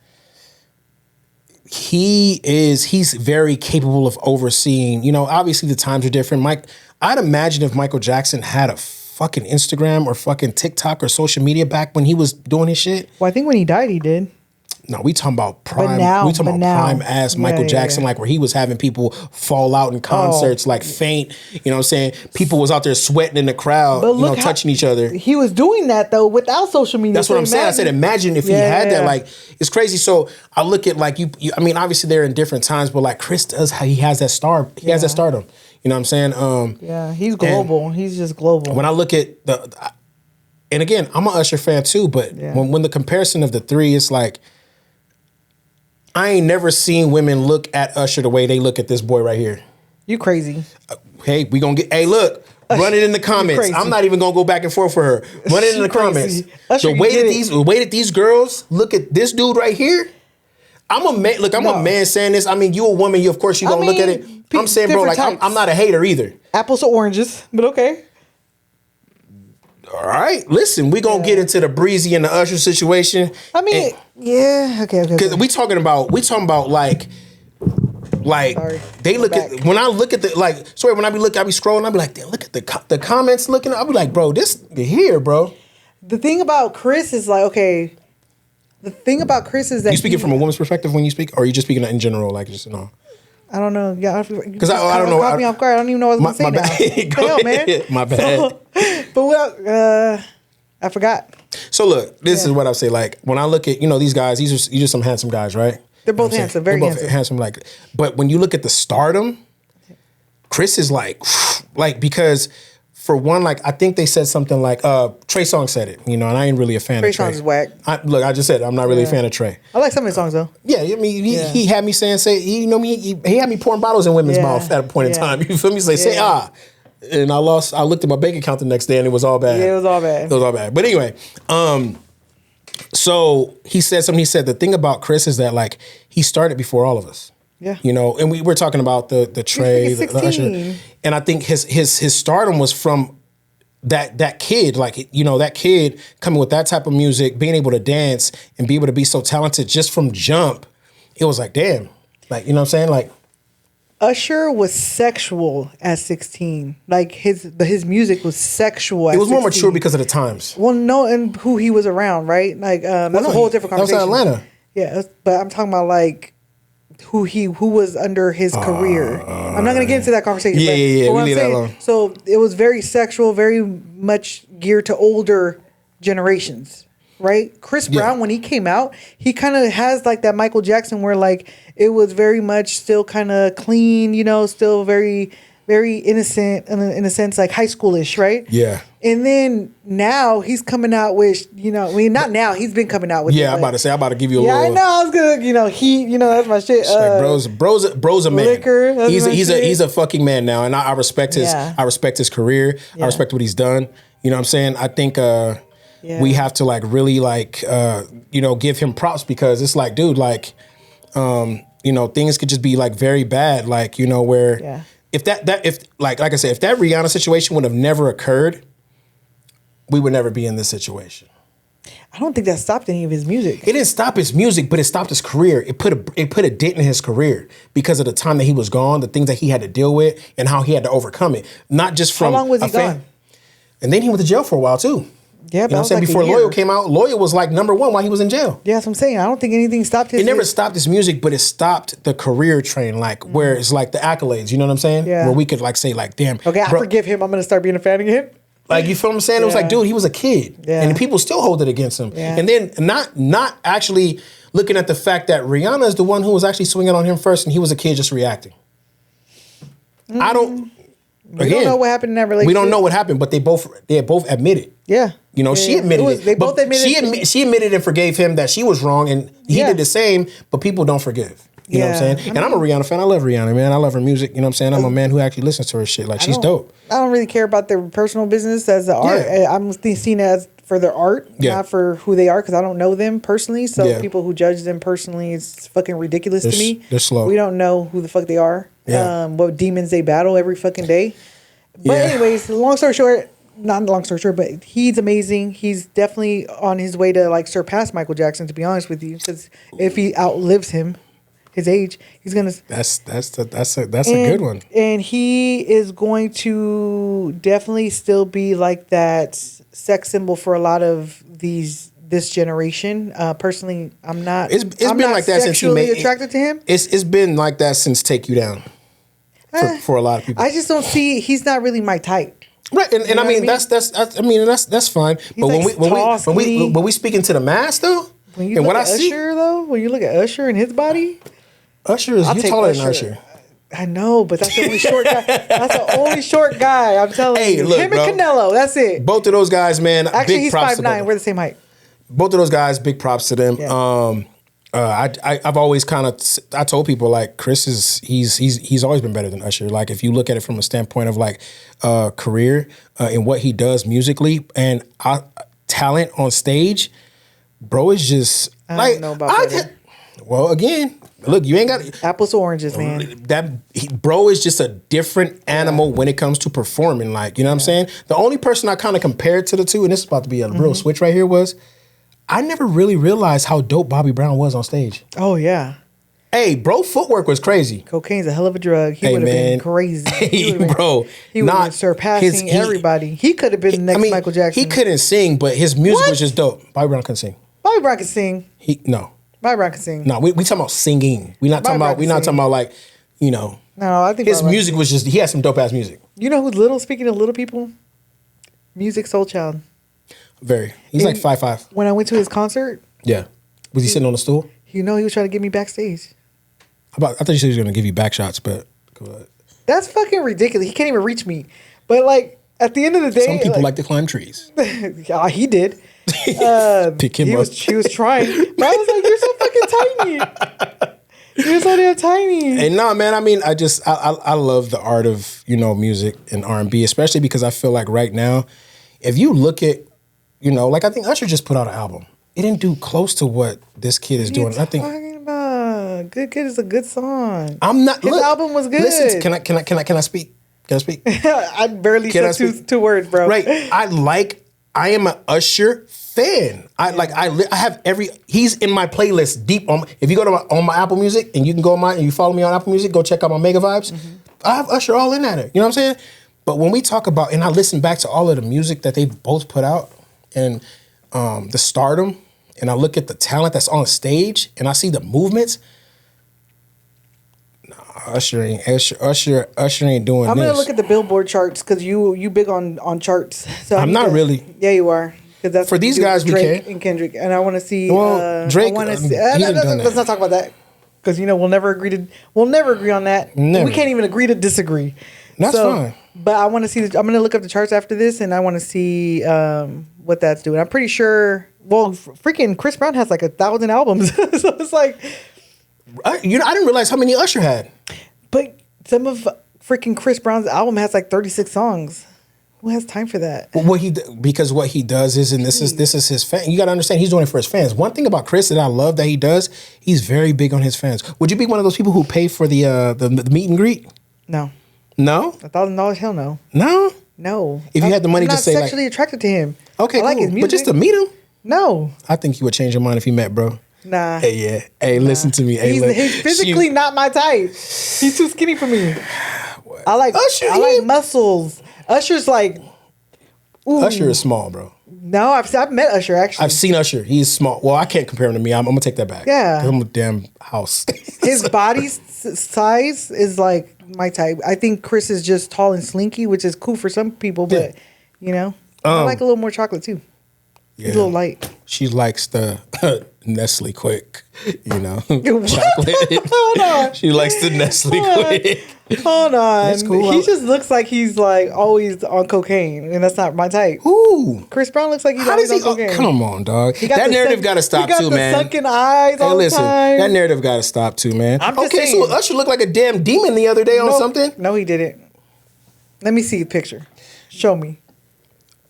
he's very capable of overseeing, obviously the times are different. I'd imagine if Michael Jackson had a fucking Instagram or fucking TikTok or social media back when he was doing his shit. Well, I think when he died, he did. No, we talking about prime. Prime ass Michael Jackson, where he was having people fall out in concerts, faint. You know what I'm saying? People was out there sweating in the crowd, touching each other. He was doing that though without social media. That's what I'm saying. I said, imagine if he had that. It's crazy. So I look at you. I mean, obviously they're in different times, but Chris does how he has that star. He has that stardom. You know what I'm saying? He's global. He's just global. When I look at and again, I'm an Usher fan too, but when the comparison of the three, it's I ain't never seen women look at Usher the way they look at this boy right here. You crazy. Hey, we gonna get, look, run it in the comments. I'm not even gonna go back and forth for her. Run it in the comments. Usher, the way that these girls look at this dude right here, I'm a man. Look, I'm a man saying this. I mean, you a woman, of course you gonna look at it. I'm saying, bro, I'm not a hater either. Apples or oranges, but okay. All right, listen, we gonna get into the Breezy and the Usher situation. I mean, okay. Because we talking about they look at when I look at when I be scrolling, I be like, damn, look at the comments looking. I be like, bro, this here, bro. The thing about Chris is The thing about Chris is that you speaking from a woman's perspective when you speak, or are you just speaking in general, I don't know. Yeah, because I don't know. Caught me off guard. I don't even know what I was going to say now. Go ahead, man. My bad. I forgot. So look, this is what I say. When I look at these guys, these are some handsome guys, right? They're both handsome, very handsome. But when you look at the stardom, Chris is like because for one, like I think they said something like Trey Songz said it, you know, and I ain't really a fan of Trey. Trey Songz is whack. I just said I'm not really a fan of Trey. I like some of his songs though. Yeah, I mean, he had me saying, you know me, he had me pouring bottles in women's mouth at a point in time. You feel me? Say and I looked at my bank account the next day and it was all bad. Yeah, it was all bad. It was all bad. But anyway, so he said something. He said the thing about Chris is that like he started before all of us. Yeah. You know, and we're talking about the Trey, the Usher, and I think his stardom was from that kid, like, you know, that kid coming with that type of music, being able to dance and be able to be so talented just from jump. It was like, damn, like, you know what I'm saying? Like, Usher was sexual at 16. Like his music was sexual at 16. It was more mature because of the times. Well, no, and who he was around, right? Like that's a whole different conversation. That was Atlanta. Yeah, but I'm talking about like who was under his career. I'm not gonna get into that conversation. Yeah. We leave that alone. So it was very sexual, very much geared to older generations. Right? Chris Brown, when he came out, he kind of has like that Michael Jackson where like it was very much still kind of clean, you know, still very, very innocent in a sense, like high schoolish, right? Yeah. And then now he's coming out with, you know, I mean, not now, he's been coming out with. Yeah, I'm about to give you a little. Yeah, I know. I was gonna, you know, that's my shit. Like bro's a man. Liquor, he's a fucking man now, and I respect his career. I respect what he's done. You know what I'm saying? I think. We have to like really like you know, give him props because it's like, dude, like you know, things could just be like very bad, like, you know, where if like I said, if that Rihanna situation would have never occurred, we would never be in this situation. I don't think that stopped any of his music. It didn't stop his music, but it stopped his career. It put a dent in his career because of the time that he was gone, the things that he had to deal with, and how he had to overcome it. Not just from how long was he gone? And then he went to jail for a while too. Yeah, you know what I'm saying? Like before Loyal came out, Loyal was like #1 while he was in jail. Yeah, that's what I'm saying. I don't think anything stopped his. It never stopped his music, but it stopped the career train, like where it's like the accolades. You know what I'm saying? Yeah. Where we could like say like, damn. Okay, I forgive him. I'm gonna start being a fan again. Like, you feel what I'm saying? It was like, dude, he was a kid, and people still hold it against him. Yeah. And then not actually looking at the fact that Rihanna is the one who was actually swinging on him first, and he was a kid just reacting. I don't. We don't know what happened in that relationship. We don't know what happened, but they both admitted. Yeah. You know, she admitted it. They both admitted she admitted and forgave him that she was wrong, and he did the same, but people don't forgive. You know what I'm saying? And I'm a Rihanna fan. I love Rihanna, man. I love her music. You know what I'm saying? I'm a man who actually listens to her shit. Like, she's dope. I don't really care about their personal business as the art. I'm seen as for their art, not for who they are, because I don't know them personally. So people who judge them personally is fucking ridiculous to me. They're slow. We don't know who the fuck they are. Yeah. What demons they battle every fucking day. But anyways, long story short, not long story short, but he's amazing. He's definitely on his way to like surpass Michael Jackson, to be honest with you, because if he outlives him, his age, he's gonna. That's a good one. And he is going to definitely still be like that sex symbol for a lot of this generation. Personally, I'm not. It's been like that since he made. Attracted to him. It's been like that since Take You Down. For a lot of people, I just don't see. He's not really my type. Right, and I mean that's fine. But when we speaking to the mass though, when you look at Usher though, when you look at Usher and his body, Usher is you taller than Usher. I know, but that's the only short guy. That's the only short guy. I'm telling you. Look, him and Canelo. That's it. Both of those guys, man. Actually, big he's props 5'9". We're the same height. Both of those guys, big props to them. Yeah. I've always I told people like Chris he's always been better than Usher. Like if you look at it from a standpoint of like career and what he does musically and talent on stage, bro is just I don't know about that. Well, again, look, you ain't got apples to oranges, man. Bro is just a different animal when it comes to performing. Like, you know what I'm saying? The only person I kind of compared to the two, and this is about to be a real switch right here, was I never really realized how dope Bobby Brown was on stage. Oh, yeah. Hey, bro, footwork was crazy. Cocaine's a hell of a drug. He would have been crazy. He would have been surpassing everybody. He could have been the next Michael Jackson. He couldn't sing, but his music was just dope. Bobby Brown couldn't sing. Bobby Brown can sing. No. Bobby Brown can sing. No, we talking about singing. We're not talking about like, you know. No, I think his music was just, he had some dope ass music. You know who's little? Speaking of little people, Music Soul Child. Very. He's like 5'5". When I went to his concert. Yeah. Was he sitting on a stool? You know, he was trying to get me backstage. I thought you said he was going to give you back shots, but go ahead. That's fucking ridiculous. He can't even reach me. But like at the end of the day, some people like to climb trees. He did. Pick him up. He was trying. But I was like, you're so fucking tiny. You're so damn tiny. And no, man. I mean, I love the art of music and R&B, especially because I feel like right now, if you look at like I think Usher just put out an album. It didn't do close to what this kid is doing. I think. Talking about Good Kid is a good song. I'm not. His album was good. Listen, can I speak? Can I speak? I barely said two words, bro. Right. I am an Usher fan. I have he's in my playlist deep on. If you go to on my Apple Music and you can go on and you follow me on Apple Music, go check out my Mega Vibes. Mm-hmm. I have Usher all in there. You know what I'm saying? But when we talk about, and I listen back to all of the music that they both put out and the stardom, and I look at the talent that's on stage and I see the movements. Usher ain't doing this. I'm gonna look at the Billboard charts because you big on charts. So I'm not really. Yeah, you are. Because that's for these guys. Drake we can. and Kendrick, and I want to see. Drake. Let's not talk about that because we'll never agree on that. Never. We can't even agree to disagree. That's fine. But I want to see. I'm gonna look up the charts after this, and I want to see what that's doing. I'm pretty sure. Well, freaking Chris Brown has like 1,000 albums, so it's like. I didn't realize how many Usher had. But some of freaking Chris Brown's album has like 36 songs. Who has time for that? Because what he does is, and this is his fan. You got to understand, he's doing it for his fans. One thing about Chris that I love that he does, he's very big on his fans. Would you be one of those people who pay for the meet and greet? No. No? $1,000? Hell no. No? No. If you had the money to say I'm not sexually attracted to him. Okay, I like cool. his music. But just to meet him? No. I think you would change your mind if you met, bro. Nah. Hey, listen to me. Hey, he's physically not my type. He's too skinny for me. I like Usher. I like muscles. Usher's like. Ooh. Usher is small, bro. No, I've met Usher actually. I've seen Usher. He's small. Well, I can't compare him to me. I'm gonna take that back. Yeah. I'm a damn house. His body size is like my type. I think Chris is just tall and slinky, which is cool for some people, but I like a little more chocolate too. Yeah. He's a little light. She likes the Nestle Quick, chocolate. Hold on. She likes the Nestle Quick. Hold on. That's cool. He just looks like he's like always on cocaine, and that's not my type. Ooh. Chris Brown looks like he's always on cocaine. Come on, dog. That narrative got to stop too, man. Sunken eyes all the time. That narrative got to stop too, man. I'm just saying. So Usher looked like a damn demon the other day on something. No, he didn't. Let me see the picture. Show me.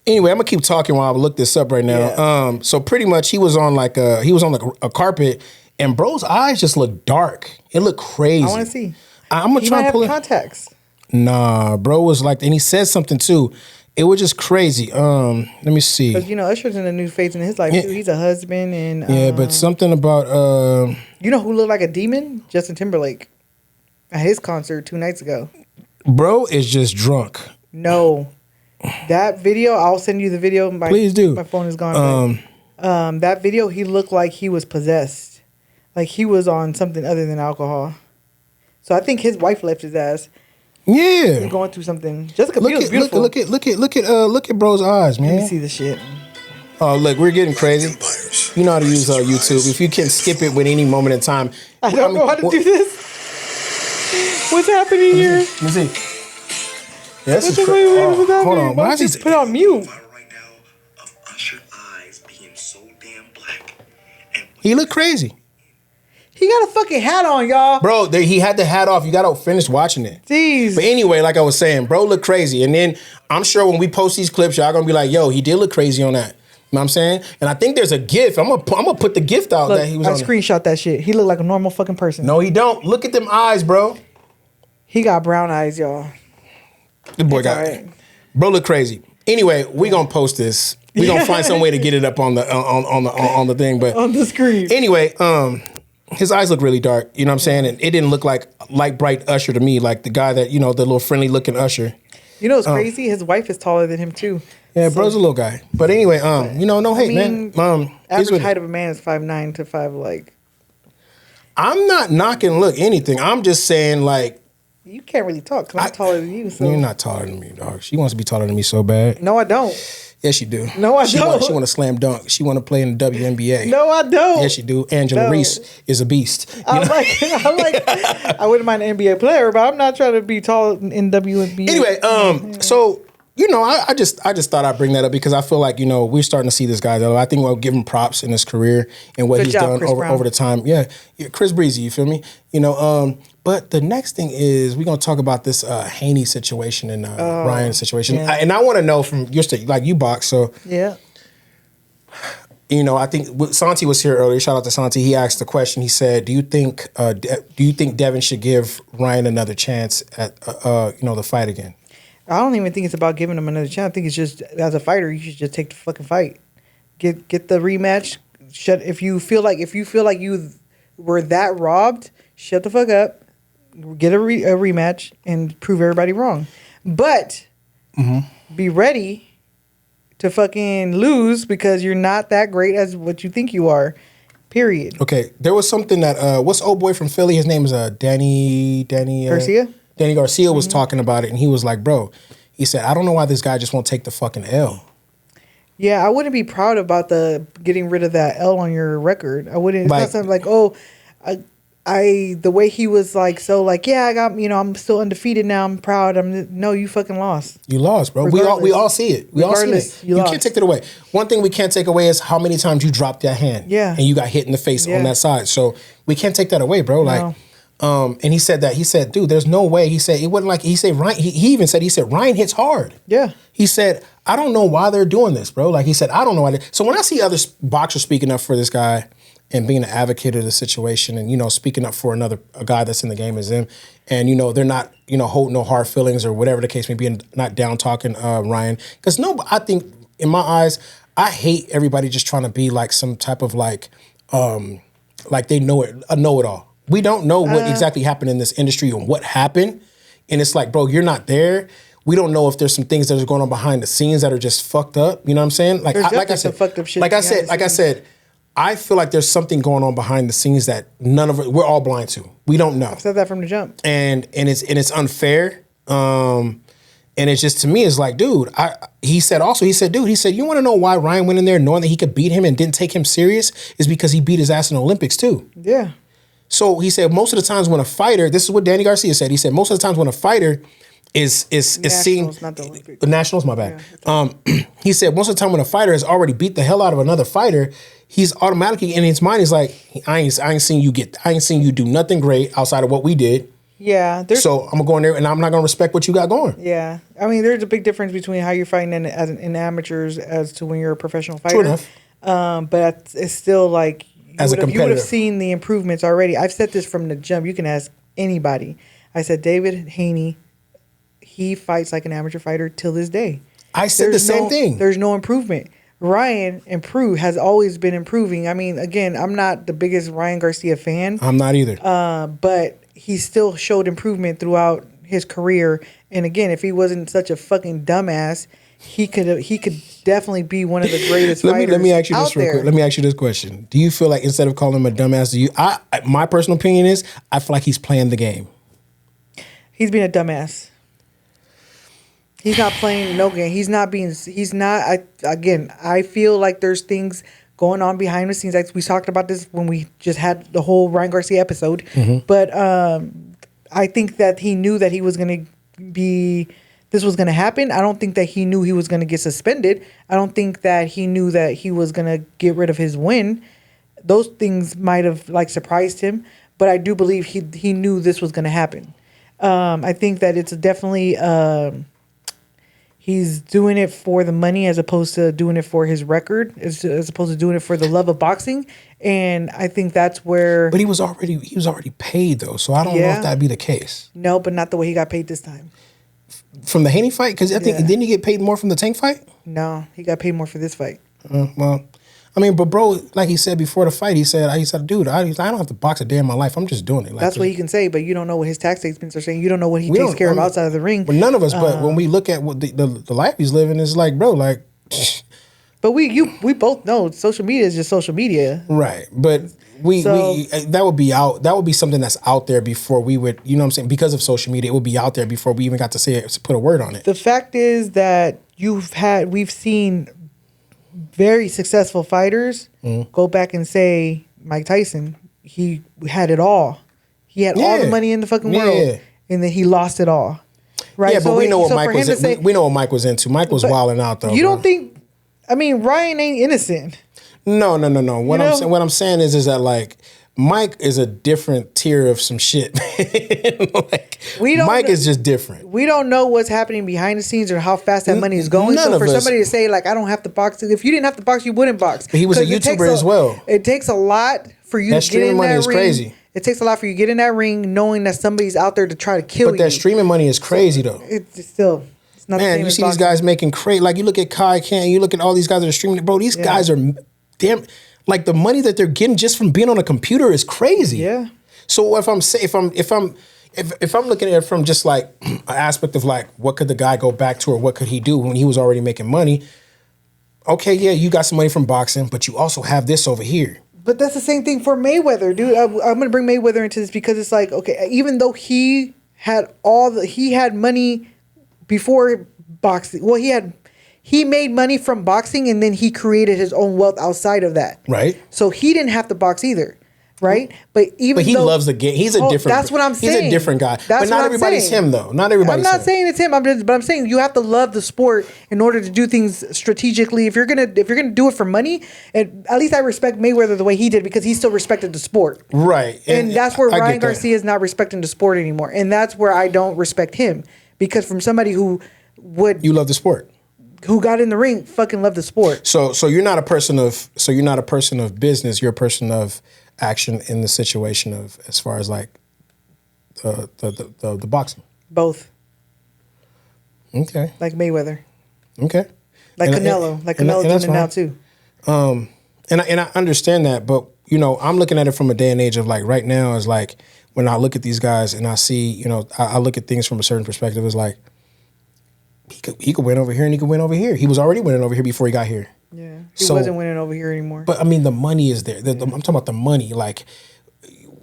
Anyway, I'm gonna keep talking while I look this up right now. Yeah. So pretty much he was on a carpet, and bro's eyes just look dark. It looked crazy. I want to see. I'm gonna try and pull it. Contacts. Nah, bro was like, and he said something too. It was just crazy. Let me see. Because Usher's in a new phase in his life too. He's a husband and but something about who looked like a demon? Justin Timberlake at his concert 2 nights ago. Bro is just drunk. No. That video, I'll send you the video. Please do. My phone is gone. That video, he looked like he was possessed. Like he was on something other than alcohol. So I think his wife left his ass. Yeah. He's going through something. Jessica Biel's beautiful. Look at bro's eyes, man. Let me see the shit. Oh, look, we're getting crazy. You know how to use YouTube. If you can skip it with any moment in time. I don't know how to do this. What's happening here? Let me see. Yeah, this is hold on. Why is he put on mute? Right now of Usher eyes being so damn black. He looked crazy. He got a fucking hat on, y'all. Bro, he had the hat off. You got to finish watching it. Jeez. But anyway, like I was saying, bro looked crazy. And then I'm sure when we post these clips, y'all going to be like, yo, he did look crazy on that. You know what I'm saying? And I think there's a GIF. I'm gonna put the gift out that he was on. I screenshot that shit. He looked like a normal fucking person. No, he don't. Look at them eyes, bro. He got brown eyes, y'all. The boy got it. Bro look crazy. Anyway, we gonna post this. We gonna find some way to get it up on the thing, but on the screen. Anyway, his eyes look really dark. You know what I'm saying? And it didn't look like light bright Usher to me, like the guy that the little friendly looking Usher. You know what's crazy? His wife is taller than him too. Yeah, so, bro's a little guy. But anyway, no hate, man. Average height of a man is 5'9" to 5 like. I'm not knocking anything. I'm just saying like. You can't really talk because I'm taller than you. So. You're not taller than me, dog. She wants to be taller than me so bad. No, I don't. Yes, you do. No, I she don't. She want to slam dunk. She want to play in the WNBA. No, I don't. Yes, you do. Angela Reese is a beast. I wouldn't mind an NBA player, but I'm not trying to be tall in WNBA. Anyway, so I just thought I'd bring that up because I feel like we're starting to see this guy though. I think we'll give him props in his career and what he's done over the time. Yeah, Chris Breezy, you feel me? But the next thing is we're gonna talk about this Haney situation and Ryan situation, and I want to know from your state, like you box, so yeah. I think Santi was here earlier. Shout out to Santi. He asked the question. He said, "Do you think Devin should give Ryan another chance at the fight again?" I don't even think it's about giving him another chance. I think it's just as a fighter, you should just take the fucking fight, get the rematch. If you feel like you were that robbed, shut the fuck up. Get a rematch and prove everybody wrong. But be ready to fucking lose because you're not that great as what you think you are. Period. Okay. There was something that what's old boy from Philly? His name is Danny Garcia. Danny Garcia was talking about it, and he was like, "Bro," he said, "I don't know why this guy just won't take the fucking L." Yeah, I wouldn't be proud about the getting rid of that L on your record. I wouldn't. It's not something like, oh, the way he was like, so like, yeah, I got, I'm still undefeated now. I'm proud. No, you fucking lost. You lost, bro. We all see it. We all see it. You can't take that away. One thing we can't take away is how many times you dropped that hand. Yeah. And you got hit in the face on that side. So we can't take that away, bro. Like, and he said that. He said, dude, there's no way. He said, it wasn't like, he said, Ryan, he even said, Ryan hits hard. Yeah. He said, I don't know why they're doing this, bro. Like he said, I don't know why. So when I see other boxers speaking up for this guy and being an advocate of the situation and, speaking up for a guy that's in the game as him, and, they're not, holding no hard feelings or whatever the case may be, and not down talking Ryan. Because I think, in my eyes, I hate everybody just trying to be like some type of like they know it, a know-it-all. We don't know what exactly happened in this industry and what happened. And it's like, bro, you're not there. We don't know if there's some things that are going on behind the scenes that are just fucked up. You know what I'm saying? Like I said, fucked up shit. Like I said, I feel like there's something going on behind the scenes that we're all blind to. We don't know. I said that from the jump. And it's unfair. And it's just, to me, it's like, dude, he said, you want to know why Ryan went in there knowing that he could beat him and didn't take him serious? Is because he beat his ass in the Olympics too. Yeah. So he said most of the times when a fighter, this is what Danny Garcia said. He said most of the times when a fighter is seen, not the Olympics. The Nationals, my bad. Yeah, he said most of the time when a fighter has already beat the hell out of another fighter, he's automatically in his mind, he's like, I ain't seen you do nothing great outside of what we did. Yeah. So I'm gonna go in there and I'm not gonna respect what you got going. Yeah. I mean, there's a big difference between how you're fighting in amateurs as to when you're a professional fighter. True enough. But it's still like, as a competitor, you would have seen the improvements already. I've said this from the jump. You can ask anybody. I said David Haney, he fights like an amateur fighter till this day. I said the same thing. There's no improvement. Ryan has always been improving. I mean, again, I'm not the biggest Ryan Garcia fan. I'm not either. But he still showed improvement throughout his career. And again, if he wasn't such a fucking dumbass, he could definitely be one of the greatest fighters let me ask you this out real there. quick. Let me ask you this question. Do you feel like instead of calling him a dumbass, my personal opinion is I feel like he's playing the game. He's being a dumbass. He's not playing no game. I feel like there's things going on behind the scenes. Like we talked about this when we just had the whole Ryan Garcia episode. Mm-hmm. But I think that he knew that he was going to this was going to happen. I don't think that he knew he was going to get suspended. I don't think that he knew that he was going to get rid of his win. Those things might have surprised him, but I do believe he knew this was going to happen. I think that it's definitely he's doing it for the money as opposed to doing it for his record, as opposed to doing it for the love of boxing. And I think that's where. But he was already paid though, so I don't know if that'd be the case. No, but not the way he got paid this time. From the Haney fight? Because I think, didn't he get paid more from the Tank fight? No, he got paid more for this fight. Well, I mean, but bro, like he said before the fight, he said, dude, I don't have to box a day in my life. I'm just doing it. Like, that's what he can say, but you don't know what his tax statements are saying. You don't know what he takes care of outside of the ring. Well, none of us, but when we look at what the life he's living, it's like, bro, like, But we both know social media is just social media. Right. But we that would be out. That would be something that's out there before we would, you know what I'm saying? Because of social media, it would be out there before we even got to say it, to put a word on it. The fact is that we've seen very successful fighters go back and say Mike Tyson, he had it all. He had all the money in the fucking world, and then he lost it all. Right? Yeah, but we know what Mike was. We know what Mike was into. Mike was wilding out though. You don't think? I mean, Ryan ain't innocent. No. What I'm saying is that like Mike is a different tier of some shit. Like Mike is just different. We don't know what's happening behind the scenes or how fast that money is going. So for somebody to say like, I don't have to box, if you didn't have to box, you wouldn't box. But he was a YouTuber as well. It takes a lot for you to get in that ring. That streaming money is crazy. It takes a lot for you to get in that ring knowing that somebody's out there to try to kill you. But that streaming money is crazy though. It's still. Not Man, you see these guys making crazy. Like you look at Kai Can, you look at all these guys that are streaming. Bro, these guys are damn. Like the money that they're getting just from being on a computer is crazy. Yeah. So if I'm looking at it from just like an aspect of like what could the guy go back to or what could he do when he was already making money? Okay, yeah, you got some money from boxing, but you also have this over here. But that's the same thing for Mayweather, dude. I'm gonna bring Mayweather into this because it's like, okay, even though he had money before boxing. Well, he made money from boxing and then he created his own wealth outside of that. Right. So he didn't have to box either. Right. But he loves the game. He's a different. That's what I'm saying. He's a different guy. But not everybody's him though. Not everybody's I'm not saying it's him. But I'm saying you have to love the sport in order to do things strategically. If you're gonna do it for money, and at least I respect Mayweather the way he did because he still respected the sport. Right. And that's where Ryan Garcia is not respecting the sport anymore. And that's where I don't respect him because from somebody who you love the sport, who got in the ring, fucking love the sport. So you're not a person of business. You're a person of action in the situation of as far as like the boxing. Both. Okay. Like Mayweather. Okay. Like Canelo. Like Canelo's doing it now too. And I understand that, but you know, I'm looking at it from a day and age of like right now is like when I look at these guys and I see, you know, I look at things from a certain perspective. It's like he could win over here and he could win over here. He was already winning over here before he got here. Yeah, he wasn't winning over here anymore. But I mean, the money is there. I'm talking about the money. Like,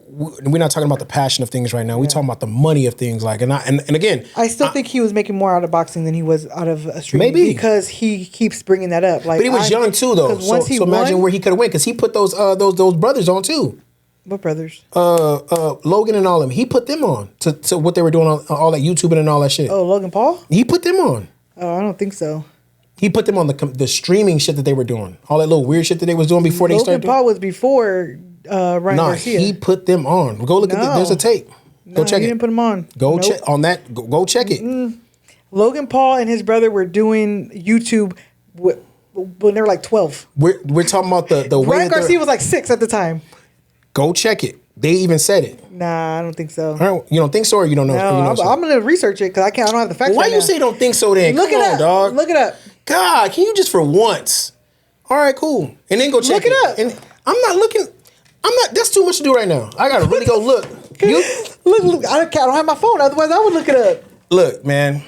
we're not talking about the passion of things right now. We're talking about the money of things. Like, and again, I still think he was making more out of boxing than he was out of streaming. Maybe because he keeps bringing that up. Like, but he was young too, though. So imagine where he could have went because he put those brothers on too. What brothers? Logan and all of them. He put them on to what they were doing on all that YouTubing and all that shit. Oh, Logan Paul? He put them on. Oh, I don't think so. He put them on the streaming shit that they were doing. All that little weird shit that they was doing before they started. Logan Paul was before Ryan Garcia. He put them on. Go look at there's a tape. Go check it. He didn't put them on. Check on that. Go check it. Logan Paul and his brother were doing YouTube when they were like 12. We're talking about the way Ryan Garcia was like 6 at the time. Go check it. They even said it. Nah, I don't think so. All right, you don't think so, or you don't know? No, I'm gonna research it because I don't have the facts. Why you say don't think so? Then look Come on, dog. Look it up. God, can you just for once? All right, cool, and then go check it. Look it up. And I'm not looking. That's too much to do right now. I gotta really go look. Look. I don't have my phone. Otherwise, I would look it up. Look, man.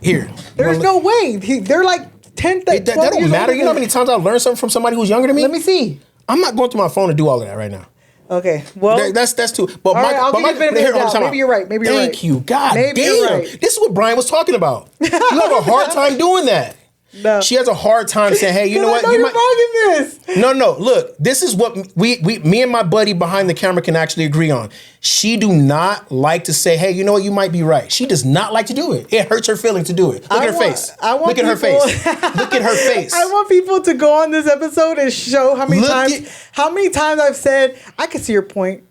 Here. There's no way. They're like 10. That don't matter. You know how many times I've learned something from somebody who's younger than me? Let me see. I'm not going through my phone to do all of that right now. Okay, well, that's too. But maybe you're right. Thank you. God maybe damn. You're right. This is what Brian was talking about. You have a hard time doing that. No. She has a hard time saying, "Hey, you know what? You're this." No. Look, this is what me and my buddy behind the camera can actually agree on. She do not like to say, "Hey, you know what? You might be right." She does not like to do it. It hurts her feeling to do it. Look at her face. Look at her face. Look at her face. I want people to go on this episode and show how many times I've said, "I can see your point."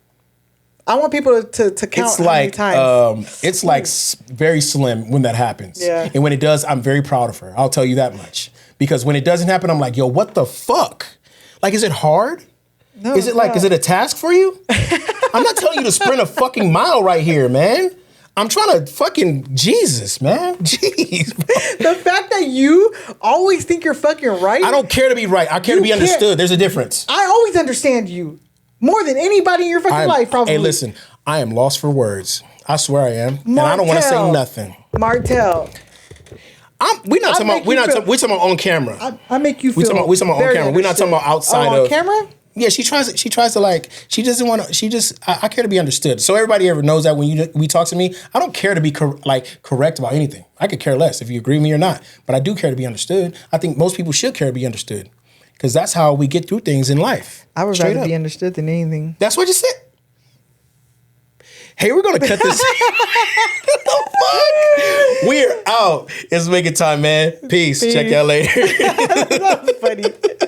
I want people to count how many times. It's like very slim when that happens. Yeah. And when it does, I'm very proud of her. I'll tell you that much. Because when it doesn't happen, I'm like, yo, what the fuck? Like, is it hard? No, is it a task for you? I'm not telling you to sprint a fucking mile right here, man. I'm trying to fucking Jesus, man. Jeez. The fact that you always think you're fucking right. I don't care to be right. I care to be understood. There's a difference. I always understand you. More than anybody in your fucking life, probably. Hey, listen, I am lost for words. I swear I am. And I don't want to say nothing. Martell. We're talking about on camera. I make you feel. We talking about on camera. We're not talking about outside on camera. Yeah, she tries to like. She doesn't want to. I care to be understood. So everybody ever knows that when we talk to me, I don't care to be correct about anything. I could care less if you agree with me or not. But I do care to be understood. I think most people should care to be understood because that's how we get through things in life. I would rather be understood than anything. That's what you said. Hey, we're gonna cut this. What the fuck? We're out. It's making time, man. Peace. Check y'all later. That was funny.